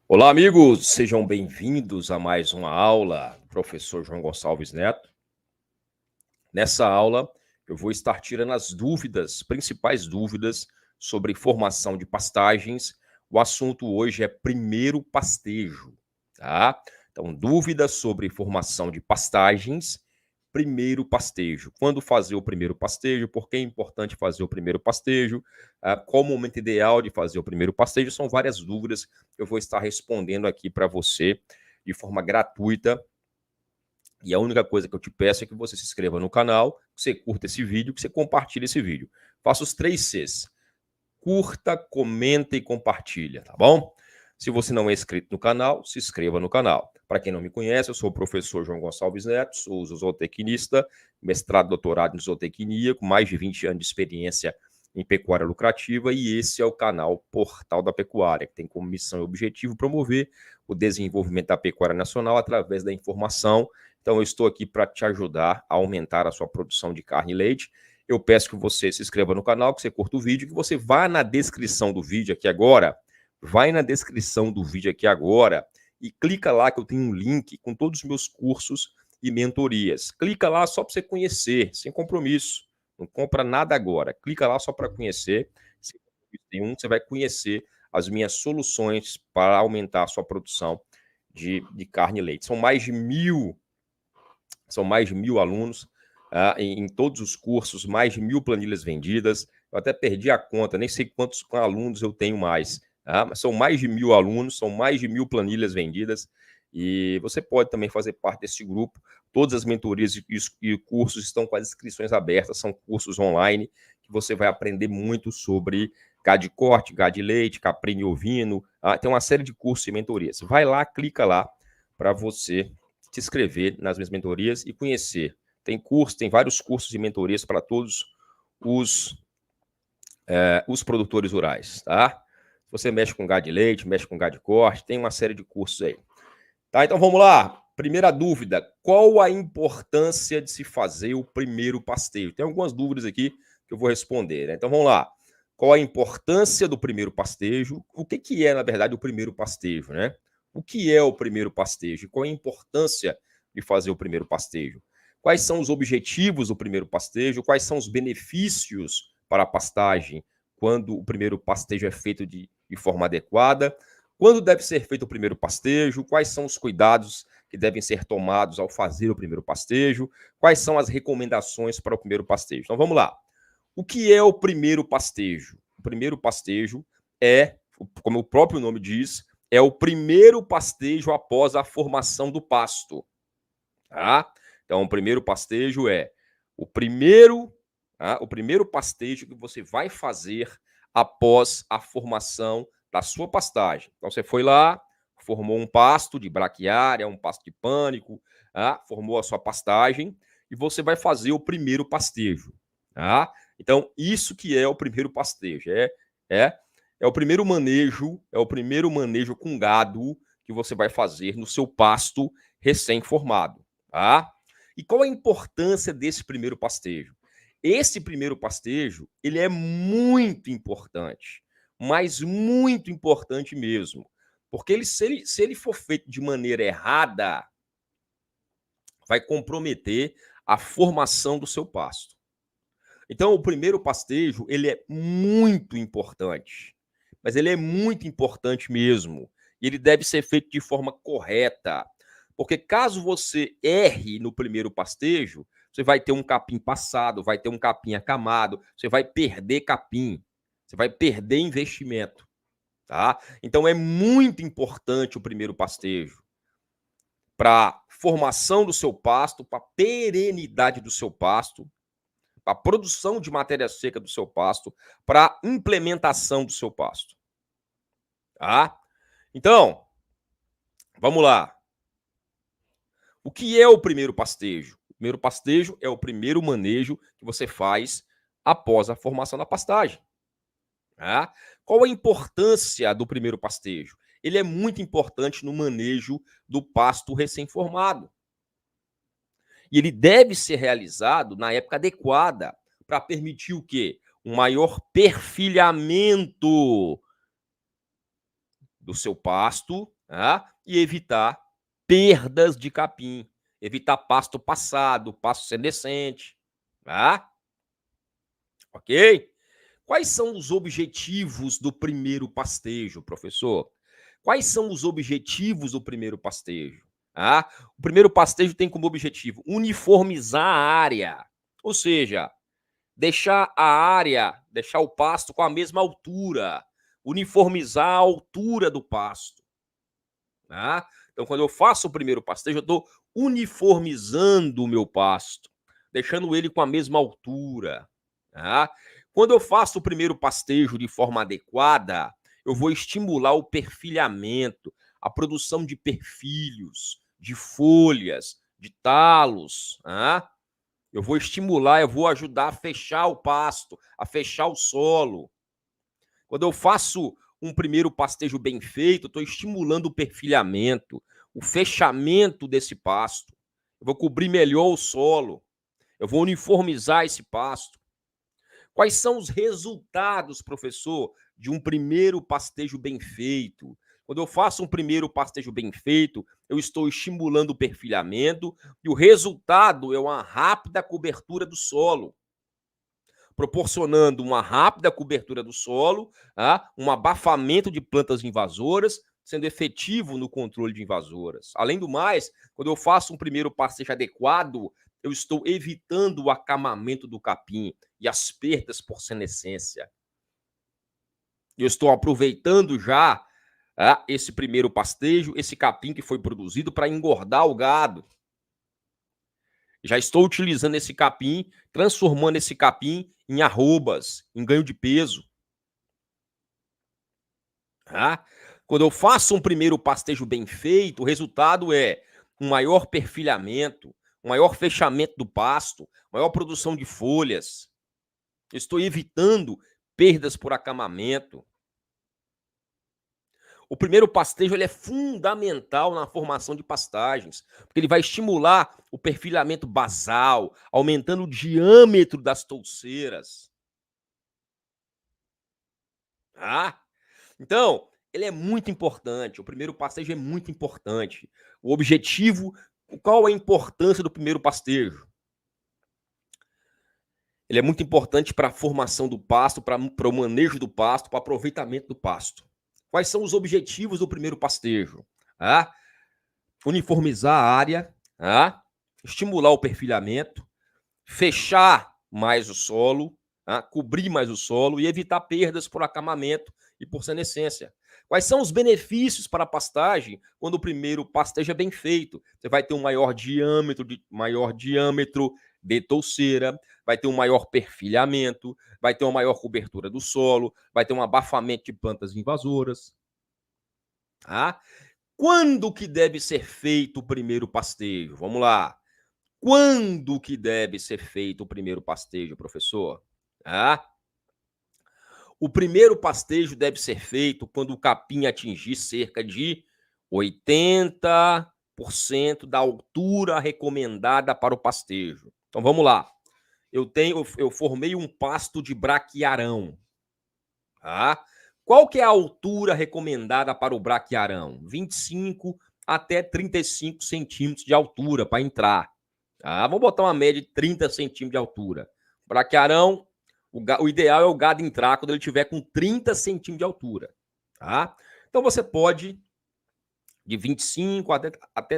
Olá, amigos, sejam bem-vindos a mais uma aula do professor João Gonçalves Neto. Nessa aula, eu vou estar tirando as principais dúvidas sobre formação de pastagens. O assunto hoje é primeiro pastejo, tá? Então, dúvidas sobre formação de pastagens, primeiro pastejo. Quando fazer o primeiro pastejo? Por que é importante fazer o primeiro pastejo? Qual o momento ideal de fazer o primeiro pastejo? São várias dúvidas que eu vou estar respondendo aqui para você de forma gratuita. E a única coisa que eu te peço é que você se inscreva no canal, que você curta esse vídeo, que você compartilhe esse vídeo. Faça os 3 Cs. Curta, comenta e compartilha, tá bom? Se você não é inscrito no canal, se inscreva no canal. Para quem não me conhece, eu sou o professor João Gonçalves Neto, sou zootecnista, mestrado, doutorado em zootecnia, com mais de 20 anos de experiência em pecuária lucrativa, e esse é o canal Portal da Pecuária, que tem como missão e objetivo promover o desenvolvimento da pecuária nacional através da informação. Então, eu estou aqui para te ajudar a aumentar a sua produção de carne e leite. Eu peço que você se inscreva no canal, que você curta o vídeo, que você vá na descrição do vídeo aqui agora, e clica lá que eu tenho um link com todos os meus cursos e mentorias. Clica lá só para você conhecer, sem compromisso. Não compra nada agora. Clica lá só para conhecer. Sem compromisso nenhum, você vai conhecer as minhas soluções para aumentar a sua produção de carne e leite. São mais de 1.000 alunos em todos os cursos, mais de 1.000 planilhas vendidas. Eu até perdi a conta, nem sei quantos alunos eu tenho mais. Mas são mais de 1.000 alunos, são mais de 1.000 planilhas vendidas. E você pode também fazer parte desse grupo. Todas as mentorias e cursos estão com as inscrições abertas, são cursos online que você vai aprender muito sobre gado de corte, gado de leite, caprino e ovino. Tem uma série de cursos e mentorias. Vai lá, clica lá para você se inscrever nas minhas mentorias e conhecer. Tem vários cursos e mentorias para todos os produtores rurais, tá? Se você mexe com gado de leite, mexe com gado de corte, tem uma série de cursos aí. Tá, então vamos lá. Primeira dúvida, qual a importância de se fazer o primeiro pastejo? Tem algumas dúvidas aqui que eu vou responder, né? Então vamos lá. Qual a importância do primeiro pastejo? O que é, na verdade, o primeiro pastejo, né? O que é o primeiro pastejo? Qual a importância de fazer o primeiro pastejo? Quais são os objetivos do primeiro pastejo? Quais são os benefícios para a pastagem quando o primeiro pastejo é feito de forma adequada? Quando deve ser feito o primeiro pastejo? Quais são os cuidados que devem ser tomados ao fazer o primeiro pastejo? Quais são as recomendações para o primeiro pastejo? Então vamos lá. O que é o primeiro pastejo? O primeiro pastejo é, como o próprio nome diz, é o primeiro pastejo após a formação do pasto. Tá? Então, o primeiro pastejo é o primeiro pastejo que você vai fazer após a formação da sua pastagem. Então, você foi lá, formou um pasto de braquiária, um pasto de pânico, formou a sua pastagem e você vai fazer o primeiro pastejo. Tá? Então, isso que é o primeiro pastejo. É o primeiro manejo com gado que você vai fazer no seu pasto recém-formado. Tá? E qual a importância desse primeiro pastejo? Esse primeiro pastejo, ele é muito importante, mas muito importante mesmo, porque se ele for feito de maneira errada, vai comprometer a formação do seu pasto. Então, o primeiro pastejo, ele é muito importante, mas ele é muito importante mesmo, e ele deve ser feito de forma correta, porque caso você erre no primeiro pastejo, você vai ter um capim passado, vai ter um capim acamado, você vai perder capim, você vai perder investimento, tá? Então, é muito importante o primeiro pastejo para formação do seu pasto, para perenidade do seu pasto, para a produção de matéria seca do seu pasto, para a implementação do seu pasto. Tá? Então, vamos lá. O que é o primeiro pastejo? O primeiro pastejo é o primeiro manejo que você faz após a formação da pastagem. Tá? Qual a importância do primeiro pastejo? Ele é muito importante no manejo do pasto recém-formado. E ele deve ser realizado na época adequada para permitir o quê? Um maior perfilhamento do seu pasto tá? E evitar perdas de capim, evitar pasto passado, pasto senescente, tá? Ok? Quais são os objetivos do primeiro pastejo, professor? Quais são os objetivos do primeiro pastejo? Ah, o primeiro pastejo tem como objetivo uniformizar a área, ou seja, deixar a área, deixar o pasto com a mesma altura, uniformizar a altura do pasto. Tá? Então, quando eu faço o primeiro pastejo, eu estou uniformizando o meu pasto, deixando ele com a mesma altura. Tá? Quando eu faço o primeiro pastejo de forma adequada, eu vou estimular o perfilhamento, a produção de perfilhos, de folhas, de talos. Tá? Eu vou estimular, eu vou ajudar a fechar o pasto, a fechar o solo. Quando eu faço um primeiro pastejo bem feito, estou estimulando o perfilhamento, o fechamento desse pasto. Eu vou cobrir melhor o solo. Eu vou uniformizar esse pasto. Quais são os resultados, professor, de um primeiro pastejo bem feito? Quando eu faço um primeiro pastejo bem feito, eu estou estimulando o perfilhamento e o resultado é uma rápida cobertura do solo, proporcionando uma rápida cobertura do solo, um abafamento de plantas invasoras, sendo efetivo no controle de invasoras. Além do mais, quando eu faço um primeiro pastejo adequado, eu estou evitando o acamamento do capim e as perdas por senescência. Eu estou aproveitando já esse primeiro pastejo, esse capim que foi produzido para engordar o gado. Já estou utilizando esse capim, transformando esse capim em arrobas, em ganho de peso. Tá? Quando eu faço um primeiro pastejo bem feito, o resultado é um maior perfilhamento, um maior fechamento do pasto, maior produção de folhas. Estou evitando perdas por acamamento. O primeiro pastejo ele é fundamental na formação de pastagens, porque ele vai estimular o perfilhamento basal, aumentando o diâmetro das touceiras. Tá? Então, ele é muito importante. O primeiro pastejo é muito importante. O objetivo, qual a importância do primeiro pastejo? Ele é muito importante para a formação do pasto, para o manejo do pasto, para o aproveitamento do pasto. Quais são os objetivos do primeiro pastejo? Uniformizar a área, estimular o perfilhamento, fechar mais o solo, cobrir mais o solo e evitar perdas por acamamento e por senescência. Quais são os benefícios para a pastagem quando o primeiro pastejo é bem feito? Você vai ter um maior diâmetro de touceira, vai ter um maior perfilhamento, vai ter uma maior cobertura do solo, vai ter um abafamento de plantas invasoras. Quando que deve ser feito o primeiro pastejo? Vamos lá. Quando que deve ser feito o primeiro pastejo, professor? O primeiro pastejo deve ser feito quando o capim atingir cerca de 80% da altura recomendada para o pastejo. Então vamos lá. Eu formei um pasto de braquiarão. Qual que é a altura recomendada para o braquiarão? 25 até 35 centímetros de altura para entrar. Vamos botar uma média de 30 centímetros de altura. Braquiarão, o ideal é o gado entrar quando ele tiver com 30 centímetros de altura. Então você pode de 25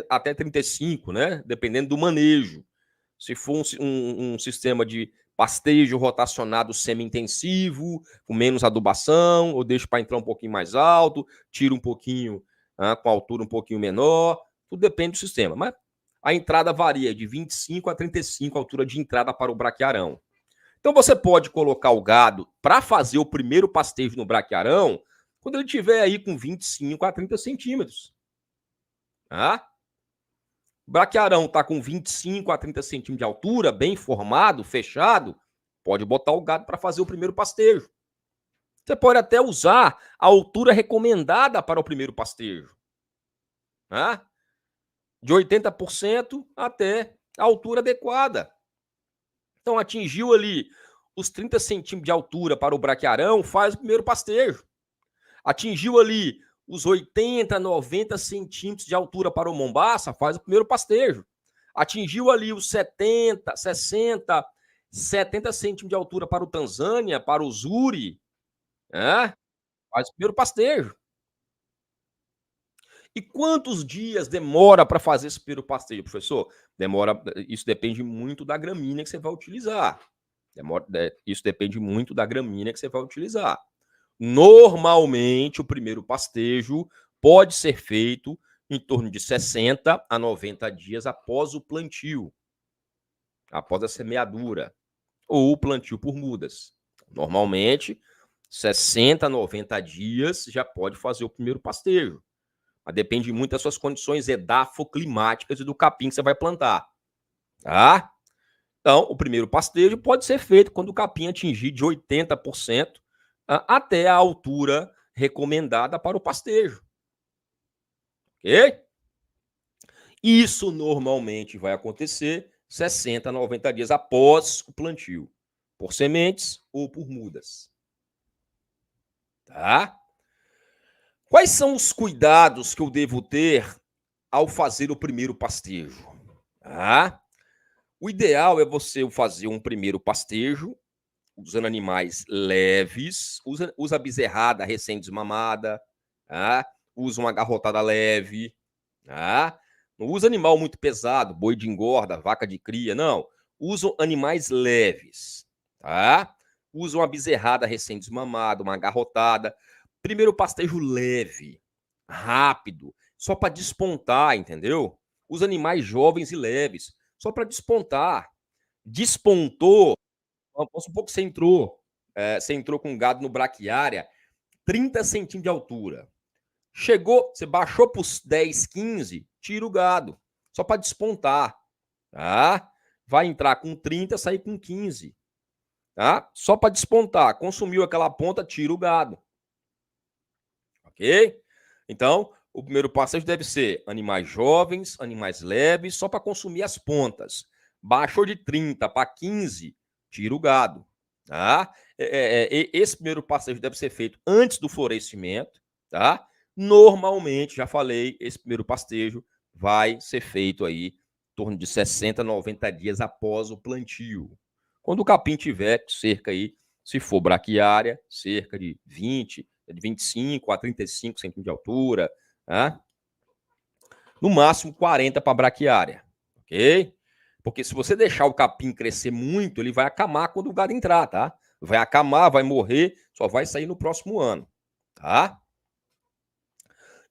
até 35, né? Dependendo do manejo. Se for um sistema de pastejo rotacionado semi-intensivo, com menos adubação, ou deixo para entrar um pouquinho mais alto, tiro um pouquinho com altura um pouquinho menor, tudo depende do sistema. Mas a entrada varia de 25 a 35 a altura de entrada para o braquiarão. Então você pode colocar o gado para fazer o primeiro pastejo no braquiarão quando ele estiver aí com 25 a 30 centímetros. O braquiarão está com 25 a 30 centímetros de altura, bem formado, fechado, pode botar o gado para fazer o primeiro pastejo. Você pode até usar a altura recomendada para o primeiro pastejo. De 80% até a altura adequada. Então, atingiu ali os 30 centímetros de altura para o braquiarão, faz o primeiro pastejo. Atingiu ali os 80, 90 centímetros de altura para o Mombaça, faz o primeiro pastejo. Atingiu ali os 70, 60, 70 centímetros de altura para o Tanzânia, para o Zuri, faz o primeiro pastejo. E quantos dias demora para fazer esse primeiro pastejo, professor? Isso depende muito da gramínea que você vai utilizar. Isso depende muito da gramínea que você vai utilizar. Normalmente, o primeiro pastejo pode ser feito em torno de 60 a 90 dias após o plantio, após a semeadura, ou o plantio por mudas. Normalmente, 60 a 90 dias já pode fazer o primeiro pastejo. Mas depende muito das suas condições edafoclimáticas e do capim que você vai plantar. Tá? Então, o primeiro pastejo pode ser feito quando o capim atingir de 80% até a altura recomendada para o pastejo. Ok? Isso normalmente vai acontecer 60 a 90 dias após o plantio, por sementes ou por mudas. Tá? Quais são os cuidados que eu devo ter ao fazer o primeiro pastejo? O ideal é você fazer um primeiro pastejo usando animais leves, usa bezerrada recém-desmamada, usa uma garrotada leve, não usa animal muito pesado, boi de engorda, vaca de cria, não. Usam animais leves, usa uma bezerrada recém-desmamada, uma garrotada. Primeiro pastejo leve, rápido, só para despontar, entendeu? Os animais jovens e leves, só para despontar. Despontou, vamos supor que você entrou com gado no braquiária, 30 centímetros de altura. Chegou, você baixou para os 10, 15, tira o gado, só para despontar. Vai entrar com 30, sair com 15. Só para despontar. Consumiu aquela ponta, tira o gado. Ok? Então, o primeiro pastejo deve ser animais jovens, animais leves, só para consumir as pontas. Baixou de 30 para 15, tira o gado. Esse primeiro pastejo deve ser feito antes do florescimento. Normalmente, já falei, esse primeiro pastejo vai ser feito aí em torno de 60 a 90 dias após o plantio. Quando o capim tiver cerca aí, se for braquiária, cerca de 20, de 25 a 35 centímetros de altura, no máximo 40 para braquiária, ok? Porque se você deixar o capim crescer muito, ele vai acamar quando o gado entrar, tá? Vai acamar, vai morrer, só vai sair no próximo ano, tá?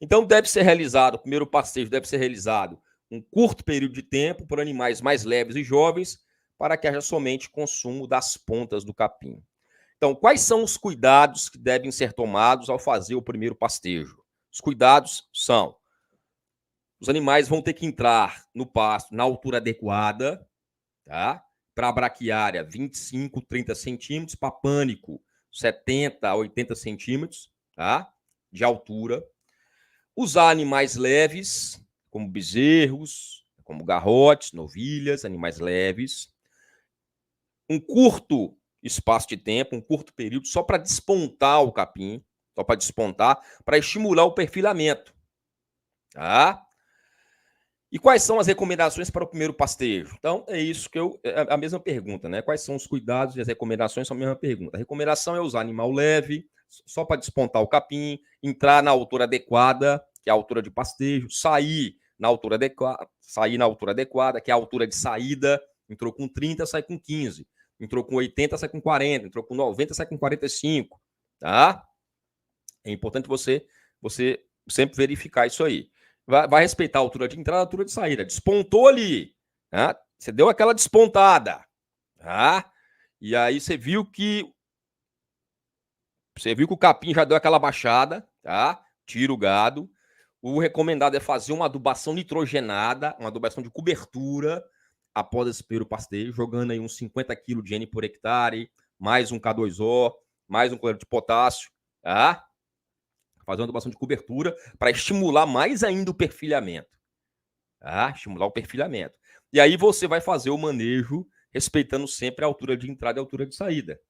Então deve ser realizado, o primeiro pastejo deve ser realizado um curto período de tempo por animais mais leves e jovens, para que haja somente consumo das pontas do capim. Então, quais são os cuidados que devem ser tomados ao fazer o primeiro pastejo? Os cuidados são: os animais vão ter que entrar no pasto na altura adequada, tá? Para a braquiária, 25, 30 centímetros, para pânico, 70 a 80 centímetros, tá? De altura. Usar animais leves, como bezerros, como garrotes, novilhas, animais leves. Um curto espaço de tempo, um curto período, só para despontar o capim, só para despontar, para estimular o perfilamento. Tá? E quais são as recomendações para o primeiro pastejo? Então, é isso que a mesma pergunta, né? Quais são os cuidados e as recomendações são a mesma pergunta. A recomendação é usar animal leve, só para despontar o capim, entrar na altura adequada, que é a altura de pastejo, sair na altura adequada, que é a altura de saída. Entrou com 30, sai com 15. Entrou com 80, sai com 40. Entrou com 90, sai com 45. Tá? É importante você sempre verificar isso aí. Vai respeitar a altura de entrada, a altura de saída. Despontou ali. Tá? Você deu aquela despontada. Tá? E aí você viu que o capim já deu aquela baixada. Tá? Tira o gado. O recomendado é fazer uma adubação nitrogenada, uma adubação de cobertura, após esse primeiro pastejo, jogando aí uns 50 kg de N por hectare, mais um K2O, mais um cloreto de potássio, tá? Fazer uma adubação de cobertura para estimular mais ainda o perfilhamento, tá? Estimular o perfilhamento. E aí você vai fazer o manejo respeitando sempre a altura de entrada e a altura de saída.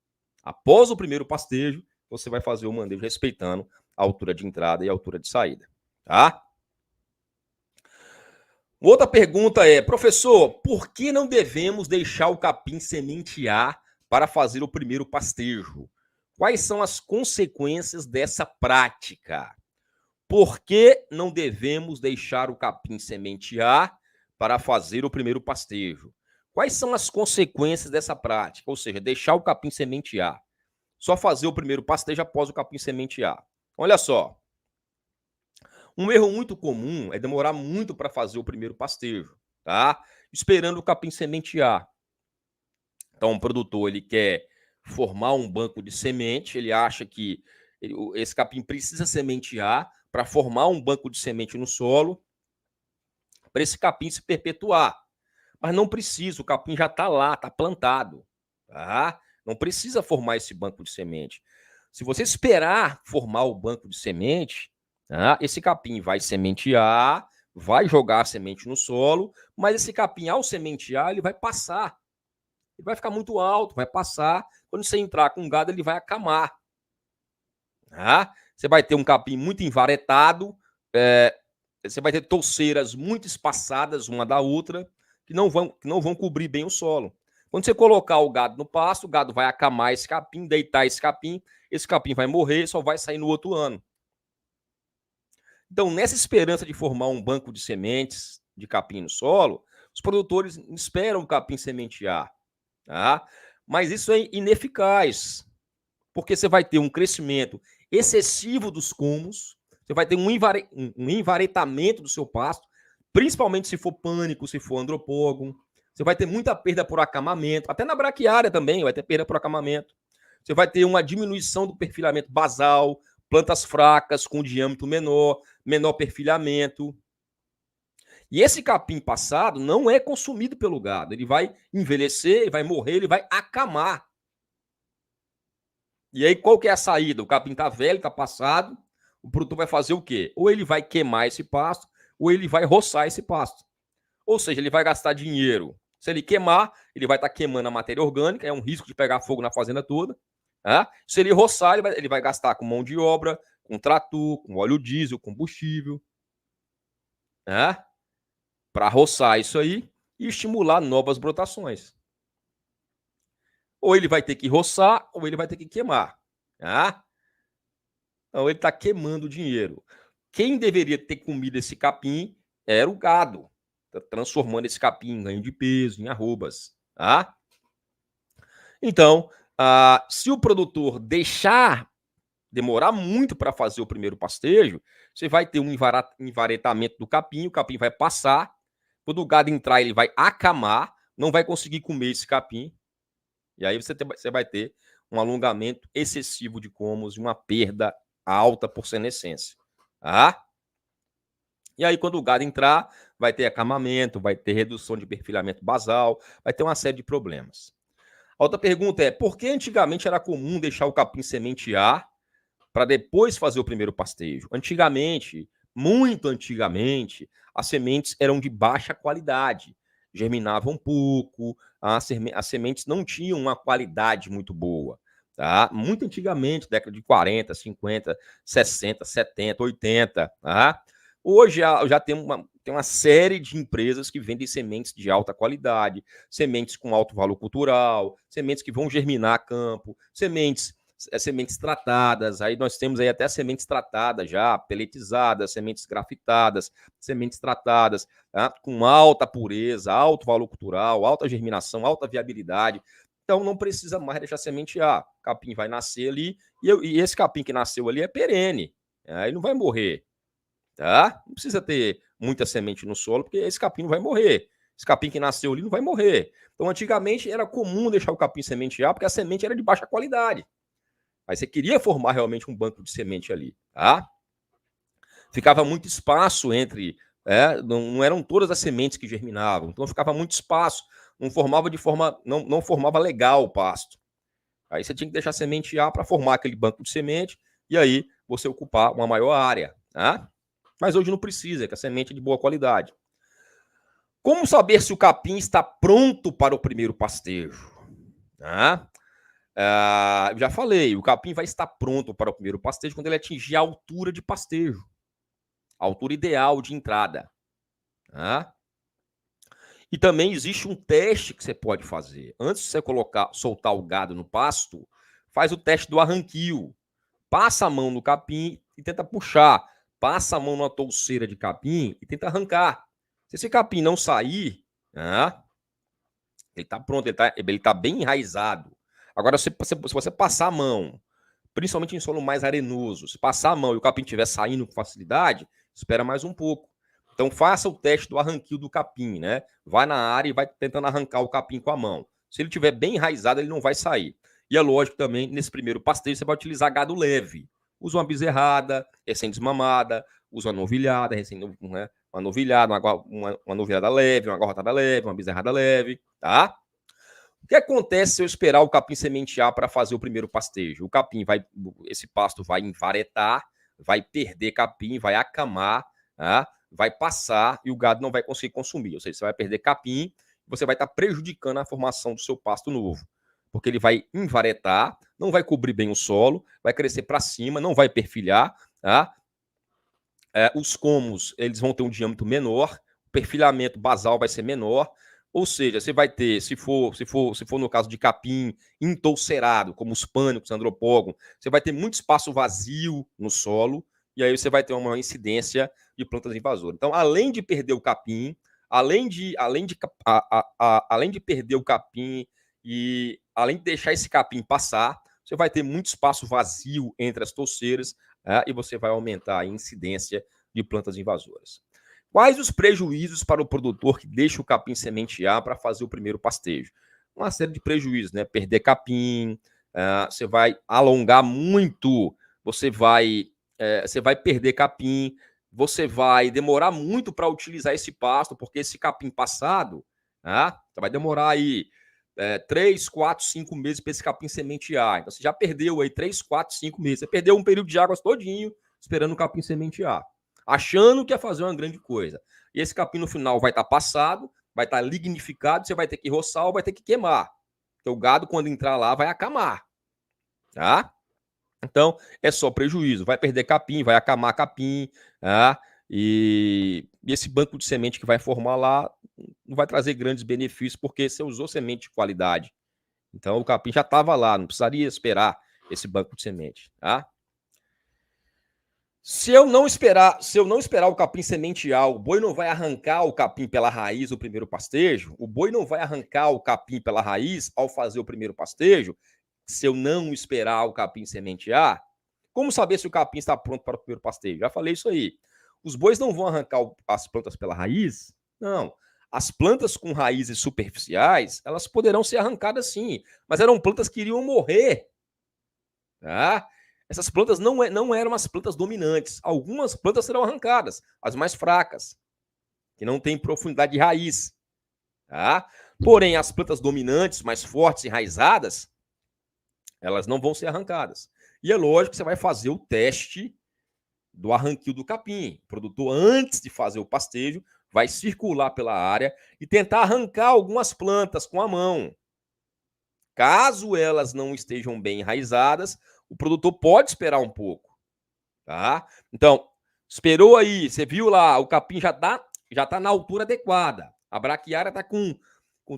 Após o primeiro pastejo, você vai fazer o manejo respeitando a altura de entrada e a altura de saída, tá? Outra pergunta é, professor, por que não devemos deixar o capim sementear para fazer o primeiro pastejo? Quais são as consequências dessa prática? Por que não devemos deixar o capim sementear para fazer o primeiro pastejo? Quais são as consequências dessa prática? Ou seja, deixar o capim sementear. Só fazer o primeiro pastejo após o capim sementear. Olha só. Um erro muito comum é demorar muito para fazer o primeiro pastejo, tá? Esperando o capim sementear. Então, o produtor ele quer formar um banco de semente, ele acha que esse capim precisa sementear para formar um banco de semente no solo, para esse capim se perpetuar. Mas não precisa, o capim já está lá, está plantado. Tá? Não precisa formar esse banco de semente. Se você esperar formar o banco de semente, tá? Esse capim vai sementear, vai jogar a semente no solo, mas esse capim, ao sementear, ele vai passar. Ele vai ficar muito alto, vai passar. Quando você entrar com gado, ele vai acamar. Tá? Você vai ter um capim muito envaretado, você vai ter touceiras muito espaçadas uma da outra, que não vão cobrir bem o solo. Quando você colocar o gado no pasto, o gado vai acamar esse capim, deitar esse capim vai morrer, só vai sair no outro ano. Então, nessa esperança de formar um banco de sementes de capim no solo, os produtores esperam o capim sementear. Tá? Mas isso é ineficaz, porque você vai ter um crescimento excessivo dos cumos, você vai ter um envaretamento do seu pasto, principalmente se for pânico, se for andropógon. Você vai ter muita perda por acamamento, até na braquiária também vai ter perda por acamamento. Você vai ter uma diminuição do perfilamento basal, plantas fracas com diâmetro menor perfilhamento. E esse capim passado não é consumido pelo gado. Ele vai envelhecer, ele vai morrer, ele vai acamar. E aí, qual que é a saída? O capim está velho, está passado, o produtor vai fazer o quê? Ou ele vai queimar esse pasto, ou ele vai roçar esse pasto. Ou seja, ele vai gastar dinheiro. Se ele queimar, ele vai estar queimando a matéria orgânica, é um risco de pegar fogo na fazenda toda. Tá? Se ele roçar, ele vai gastar com mão de obra, com trator, com óleo diesel, combustível. Tá? Para roçar isso aí e estimular novas brotações. Ou ele vai ter que roçar, ou ele vai ter que queimar. Tá? Então, ele está queimando dinheiro. Quem deveria ter comido esse capim era o gado, transformando esse capim em ganho de peso, em arrobas. Tá? Então, se o produtor demorar muito para fazer o primeiro pastejo, você vai ter um envaretamento do capim, o capim vai passar, quando o gado entrar, ele vai acamar, não vai conseguir comer esse capim, e aí você vai ter um alongamento excessivo de comos e uma perda alta por senescência. Tá? E aí, quando o gado entrar, vai ter acamamento, vai ter redução de perfilamento basal, vai ter uma série de problemas. A outra pergunta é, por que antigamente era comum deixar o capim sementear para depois fazer o primeiro pastejo? Antigamente, muito antigamente, as sementes eram de baixa qualidade, germinavam pouco, as sementes não tinham uma qualidade muito boa. Tá? Muito antigamente, década de 40, 50, 60, 70, 80. Tá? Hoje já tem uma série de empresas que vendem sementes de alta qualidade, sementes com alto valor cultural, sementes que vão germinar a campo, sementes tratadas. Aí nós temos aí até sementes tratadas já, peletizadas, sementes grafitadas, sementes tratadas, tá? Com alta pureza, alto valor cultural, alta germinação, alta viabilidade. Então não precisa mais deixar sementear. O capim vai nascer ali e esse capim que nasceu ali é perene. Aí não vai morrer. Tá? Não precisa ter muita semente no solo, porque esse capim não vai morrer. Esse capim que nasceu ali não vai morrer. Então, antigamente, era comum deixar o capim sementear, porque a semente era de baixa qualidade. Aí você queria formar realmente um banco de semente ali. Tá? Ficava muito espaço entre... não eram todas as sementes que germinavam. Então, ficava muito espaço. Não formava não formava legal o pasto. Aí você tinha que deixar sementear para formar aquele banco de semente e aí você ocupar uma maior área. Tá? Mas hoje não precisa, que a semente é de boa qualidade. Como saber se o capim está pronto para o primeiro pastejo? Já falei, o capim vai estar pronto para o primeiro pastejo quando ele atingir a altura de pastejo, a altura ideal de entrada. Tá? E também existe um teste que você pode fazer. Antes de você soltar o gado no pasto, faz o teste do arranquio. Passa a mão no capim e tenta puxar. Passa a mão na touceira de capim e tenta arrancar. Se esse capim não sair, ele está pronto, ele tá bem enraizado. Agora, se você passar a mão, principalmente em solo mais arenoso, se passar a mão e o capim estiver saindo com facilidade, espera mais um pouco. Então, faça o teste do arranquio do capim, né? Vai na área e vai tentando arrancar o capim com a mão. Se ele estiver bem enraizado, ele não vai sair. E é lógico também, nesse primeiro pastejo, você vai utilizar gado leve. Usa uma bezerrada, recém-desmamada, usa uma novilhada, né? Uma novilhada, uma novilhada leve, uma garrotada leve, uma bezerrada leve, tá? O que acontece se eu esperar o capim sementear para fazer o primeiro pastejo? O capim esse pasto vai envaretar, vai perder capim, vai acamar, tá? Vai passar e o gado não vai conseguir consumir. Ou seja, você vai perder capim, você vai estar prejudicando a formação do seu pasto novo. Porque ele vai envaretar, não vai cobrir bem o solo, vai crescer para cima, não vai perfilhar, tá? Os comos, eles vão ter um diâmetro menor, o perfilhamento basal vai ser menor, ou seja, você vai ter, se for no caso de capim entoucerado, como os pânicos, andropógon, você vai ter muito espaço vazio no solo, e aí você vai ter uma incidência de plantas invasoras. Então, além de perder o capim, além de perder o capim e além de deixar esse capim passar, você vai ter muito espaço vazio entre as touceiras, e você vai aumentar a incidência de plantas invasoras. Quais os prejuízos para o produtor que deixa o capim sementear para fazer o primeiro pastejo? Uma série de prejuízos, né? Perder capim, você vai alongar muito, você vai perder capim, você vai demorar muito para utilizar esse pasto, porque esse capim passado, vai demorar aí 3, 4, 5 meses para esse capim sementear. Então você já perdeu aí 3, 4, 5 meses. Você perdeu um período de águas todinho esperando o capim sementear, achando que ia fazer uma grande coisa. E esse capim no final vai estar passado, vai estar lignificado, você vai ter que roçar ou vai ter que queimar. Porque o gado, quando entrar lá, vai acamar. Tá? Então, é só prejuízo. Vai perder capim, vai acamar capim, tá? E esse banco de semente que vai formar lá não vai trazer grandes benefícios, porque você usou semente de qualidade. Então, o capim já estava lá, não precisaria esperar esse banco de semente, tá? Se eu não esperar o capim sementear, o boi não vai arrancar o capim pela raiz no primeiro pastejo, o boi não vai arrancar o capim pela raiz ao fazer o primeiro pastejo, se eu não esperar o capim sementear, como saber se o capim está pronto para o primeiro pastejo? Já falei isso aí. Os bois não vão arrancar as plantas pela raiz? Não. As plantas com raízes superficiais, elas poderão ser arrancadas sim, mas eram plantas que iriam morrer. Tá? Essas plantas não eram as plantas dominantes. Algumas plantas serão arrancadas, as mais fracas, que não têm profundidade de raiz. Tá? Porém, as plantas dominantes, mais fortes, enraizadas, elas não vão ser arrancadas. E é lógico que você vai fazer o teste do arranquio do capim. O produtor, antes de fazer o pastejo, vai circular pela área e tentar arrancar algumas plantas com a mão. Caso elas não estejam bem enraizadas, o produtor pode esperar um pouco. Tá? Então, esperou aí, você viu lá, o capim já tá na altura adequada. A braquiária está com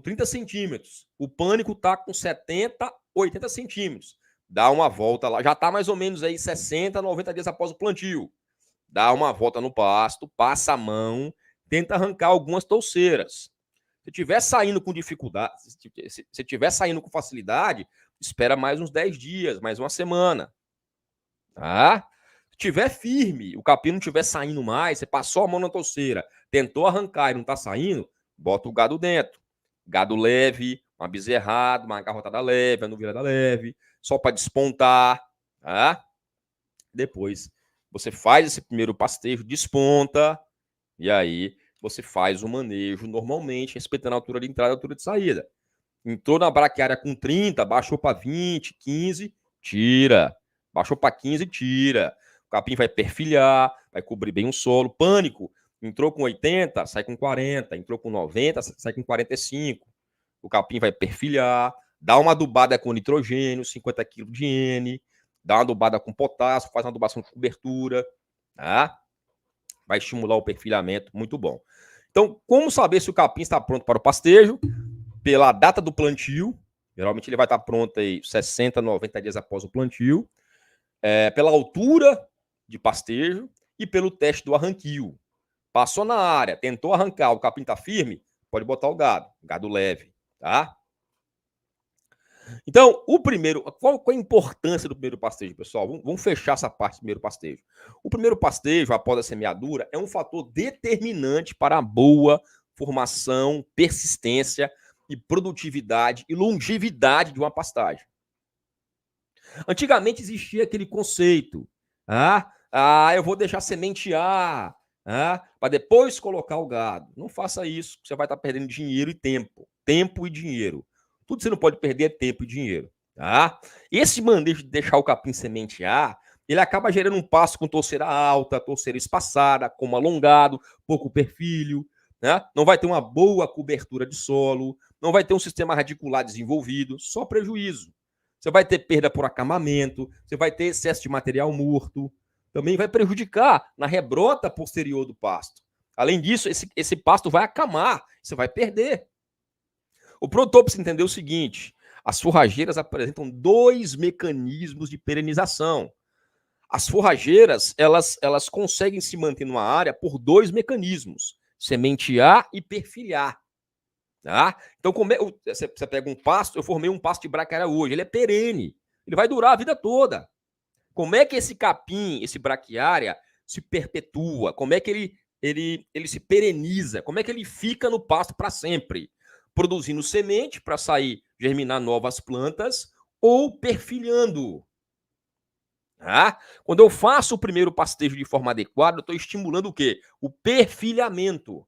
30 centímetros. O pânico está com 70, 80 centímetros. Dá uma volta lá, já está mais ou menos aí 60, 90 dias após o plantio. Dá uma volta no pasto, passa a mão, tenta arrancar algumas touceiras. Se estiver saindo com dificuldade, se estiver saindo com facilidade, espera mais uns 10 dias, mais uma semana. Tá? Se estiver firme, o capim não estiver saindo mais, você passou a mão na touceira, tentou arrancar e não está saindo, bota o gado dentro. Gado leve, uma bezerrada, uma garrotada leve, uma novilhada leve, só para despontar. Tá? Depois você faz esse primeiro pastejo, desponta, e aí você faz o manejo normalmente, respeitando a altura de entrada e a altura de saída. Entrou na braquiária com 30, baixou para 20, 15, tira. Baixou para 15, tira. O capim vai perfilhar, vai cobrir bem o solo. Pânico, entrou com 80, sai com 40. Entrou com 90, sai com 45. O capim vai perfilhar, Dá uma adubada com nitrogênio, 50 kg de N, dá uma adubada com potássio, faz uma adubação com cobertura, tá? Vai estimular o perfilhamento, muito bom. Então, como saber se o capim está pronto para o pastejo? Pela data do plantio, geralmente ele vai estar pronto aí 60, 90 dias após o plantio, pela altura de pastejo e pelo teste do arranquio. Passou na área, tentou arrancar, o capim está firme, pode botar o gado leve, tá? Então, qual é a importância do primeiro pastejo, pessoal? Vamos fechar essa parte do primeiro pastejo. O primeiro pastejo, após a semeadura, é um fator determinante para a boa formação, persistência e produtividade e longevidade de uma pastagem. Antigamente existia aquele conceito, eu vou deixar sementear, para depois colocar o gado. Não faça isso, você vai estar perdendo dinheiro e tempo. Tempo e dinheiro. Tudo que você não pode perder é tempo e dinheiro. Tá? Esse manejo de deixar o capim sementear, ele acaba gerando um pasto com torceira alta, torceira espaçada, como alongado, pouco perfilho, né? Não vai ter uma boa cobertura de solo, não vai ter um sistema radicular desenvolvido, só prejuízo. Você vai ter perda por acamamento, você vai ter excesso de material morto, também vai prejudicar na rebrota posterior do pasto. Além disso, esse pasto vai acamar, você vai perder. O produtor precisa entender o seguinte: as forrageiras apresentam 2 mecanismos de perenização. As forrageiras, elas conseguem se manter numa área por 2 mecanismos: sementear e perfilhar. Tá? Então, você pega um pasto, eu formei um pasto de braquiária hoje, ele é perene, ele vai durar a vida toda. Como é que esse capim, esse braquiária, se perpetua? Como é que ele se pereniza? Como é que ele fica no pasto para sempre? Produzindo semente para sair, germinar novas plantas ou perfilhando. Quando eu faço o primeiro pastejo de forma adequada, eu estou estimulando o quê? O perfilhamento.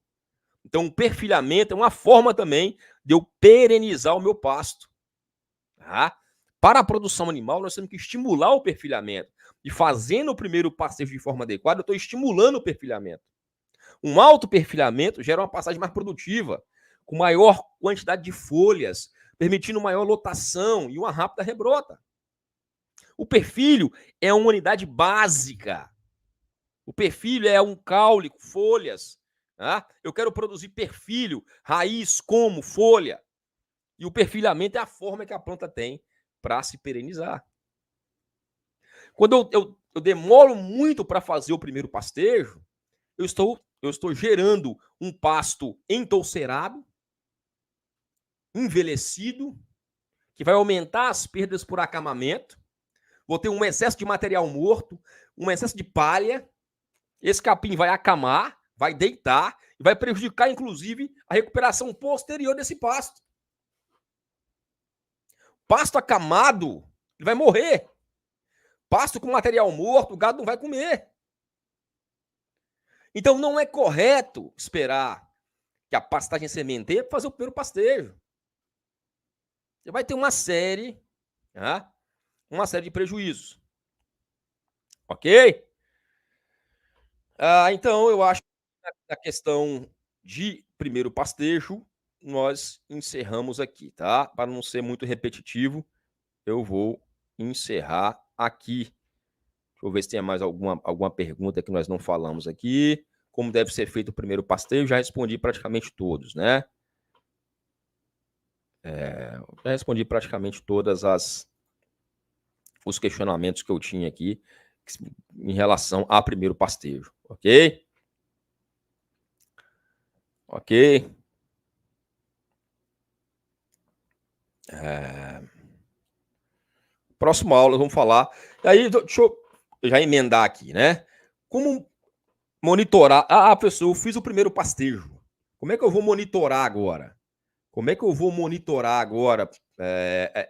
Então, o perfilhamento é uma forma também de eu perenizar o meu pasto. Para a produção animal, nós temos que estimular o perfilhamento. E fazendo o primeiro pastejo de forma adequada, eu estou estimulando o perfilhamento. Um alto perfilhamento gera uma pastagem mais produtiva, com maior quantidade de folhas, permitindo maior lotação e uma rápida rebrota. O perfilho é uma unidade básica. O perfilho é um caule com folhas. Eu quero produzir perfilho, raiz como folha. E o perfilhamento é a forma que a planta tem para se perenizar. Quando eu demoro muito para fazer o primeiro pastejo, eu estou gerando um pasto entoucerado, envelhecido, que vai aumentar as perdas por acamamento. Vou ter um excesso de material morto, um excesso de palha. Esse capim vai acamar, vai deitar e vai prejudicar, inclusive, a recuperação posterior desse pasto. Pasto acamado, ele vai morrer. Pasto com material morto, o gado não vai comer. Então, não é correto esperar que a pastagem sementeira fazer o primeiro pastejo. Você vai ter uma série de prejuízos. Ok? Então, eu acho que na questão de primeiro pastejo, nós encerramos aqui, tá? Para não ser muito repetitivo, eu vou encerrar aqui. Deixa eu ver se tem mais alguma pergunta que nós não falamos aqui. Como deve ser feito o primeiro pastejo, já respondi praticamente todos, né? Já respondi praticamente todas os questionamentos que eu tinha aqui em relação a primeiro pastejo, ok? Ok. Próxima aula, vamos falar. E aí, deixa eu já emendar aqui, né? Como monitorar? Professor, eu fiz o primeiro pastejo. Como é que eu vou monitorar agora? Como é que eu vou monitorar agora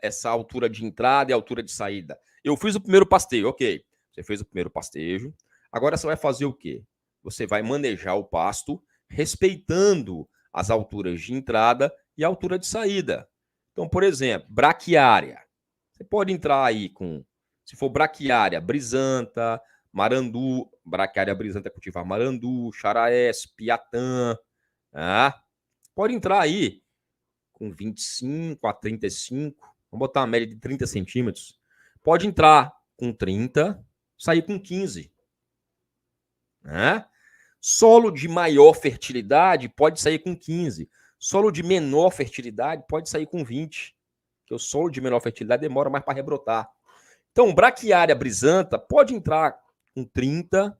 essa altura de entrada e altura de saída? Eu fiz o primeiro pastejo, ok. Você fez o primeiro pastejo. Agora você vai fazer o quê? Você vai manejar o pasto respeitando as alturas de entrada e altura de saída. Então, por exemplo, braquiária. Você pode entrar aí com, se for braquiária, brisanta, marandu, braquiária brisanta cultivar marandu, charaés, piatã, pode entrar aí com 25 a 35, vamos botar uma média de 30 centímetros, pode entrar com 30, sair com 15. Né? Solo de maior fertilidade pode sair com 15. Solo de menor fertilidade pode sair com 20. Porque o solo de menor fertilidade demora mais para rebrotar. Então, braquiária brisanta pode entrar com 30,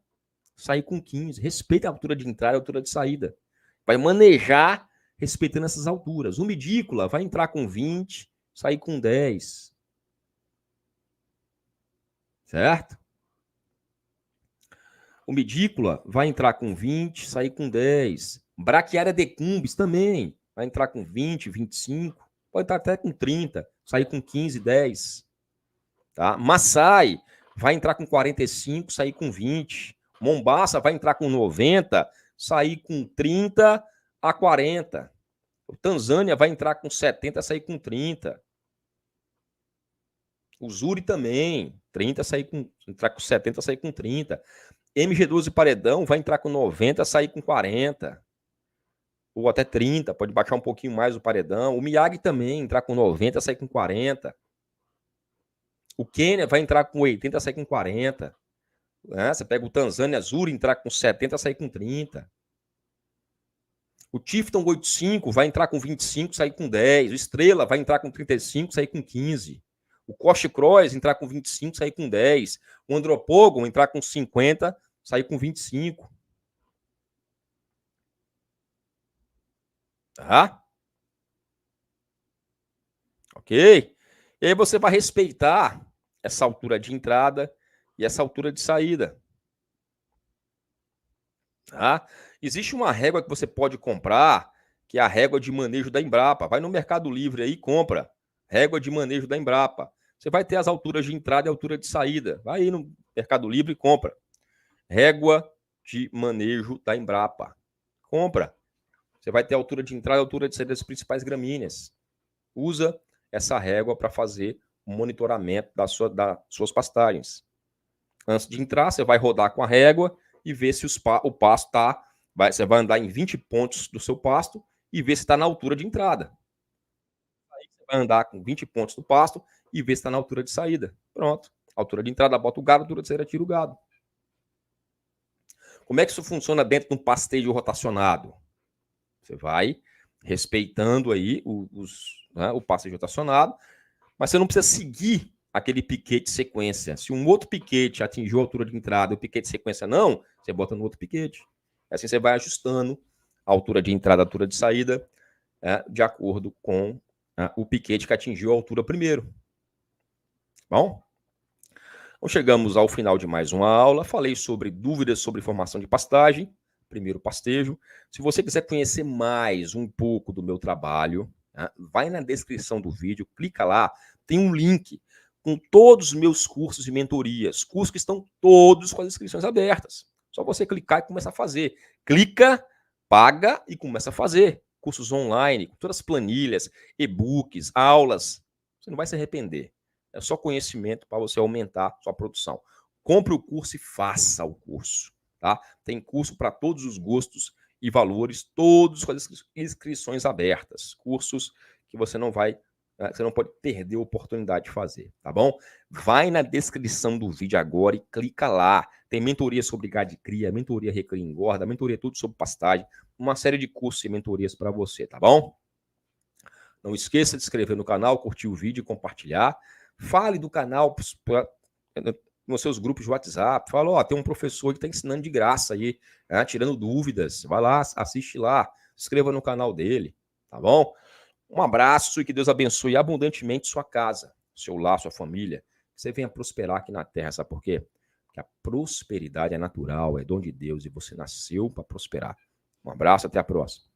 sair com 15. Respeita a altura de entrada e a altura de saída. Vai manejar respeitando essas alturas. Umidícula vai entrar com 20, sair com 10. Certo? Umidícula vai entrar com 20, sair com 10. Braquiária decumbens também vai entrar com 20, 25. Pode entrar até com 30, sair com 15, 10. Tá? Maçai vai entrar com 45, sair com 20. Mombaça vai entrar com 90, sair com 30 a 40. O Tanzânia vai entrar com 70, sair com 30. O Zuri também, 30, sair com, entrar com 70, sair com 30. MG12 Paredão vai entrar com 90, sair com 40. Ou até 30, pode baixar um pouquinho mais o paredão. O Miyagi também entrar com 90, sair com 40. O Quênia vai entrar com 80, sair com 40. Né? Você pega o Tanzânia Zuri, entrar com 70, sair com 30. O Tifton 85 vai entrar com 25, sair com 10. O Estrela vai entrar com 35, sair com 15. O Coche Cross entrar com 25, sair com 10. O Andropogon entrar com 50, sair com 25. Tá? Ok? E aí você vai respeitar essa altura de entrada e essa altura de saída. Tá? Existe uma régua que você pode comprar, que é a régua de manejo da Embrapa. Vai no Mercado Livre aí e compra. Régua de manejo da Embrapa. Você vai ter as alturas de entrada e altura de saída. Vai aí no Mercado Livre e compra. Régua de manejo da Embrapa. Compra. Você vai ter a altura de entrada e altura de saída das principais gramíneas. Usa essa régua para fazer o monitoramento das suas pastagens. Antes de entrar, você vai rodar com a régua e ver se o pasto está... Você vai andar em 20 pontos do seu pasto e ver se está na altura de entrada. Aí você vai andar com 20 pontos do pasto e ver se está na altura de saída. Pronto. Altura de entrada, bota o gado, altura de saída, tira o gado. Como é que isso funciona dentro de um pastejo rotacionado? Você vai respeitando aí o pastejo rotacionado, mas você não precisa seguir aquele piquete sequência. Se um outro piquete atingiu a altura de entrada e o piquete sequência não, você bota no outro piquete. Assim você vai ajustando a altura de entrada, a altura de saída, de acordo com o piquete que atingiu a altura primeiro. Bom? Então chegamos ao final de mais uma aula. Falei sobre dúvidas sobre formação de pastagem, primeiro pastejo. Se você quiser conhecer mais um pouco do meu trabalho, vai na descrição do vídeo, clica lá, tem um link com todos os meus cursos e mentorias. Cursos que estão todos com as inscrições abertas. Só você clicar e começar a fazer. Clica, paga e começa a fazer. Cursos online, com todas as planilhas, e-books, aulas. Você não vai se arrepender. É só conhecimento para você aumentar sua produção. Compre o curso e faça o curso. Tá? Tem curso para todos os gostos e valores, todos com as inscrições abertas. Cursos que você não pode perder a oportunidade de fazer, tá bom? Vai na descrição do vídeo agora e clica lá. Tem mentoria sobre gado de cria, mentoria recria e engorda, mentoria tudo sobre pastagem, uma série de cursos e mentorias para você, tá bom? Não esqueça de se inscrever no canal, curtir o vídeo e compartilhar. Fale do canal nos seus grupos de WhatsApp. Fala, tem um professor que está ensinando de graça aí, tirando dúvidas. Vai lá, assiste lá, se inscreva no canal dele, tá bom? Um abraço e que Deus abençoe abundantemente sua casa, seu lar, sua família. Que você venha prosperar aqui na terra, sabe por quê? Porque a prosperidade é natural, é dom de Deus e você nasceu para prosperar. Um abraço, até a próxima.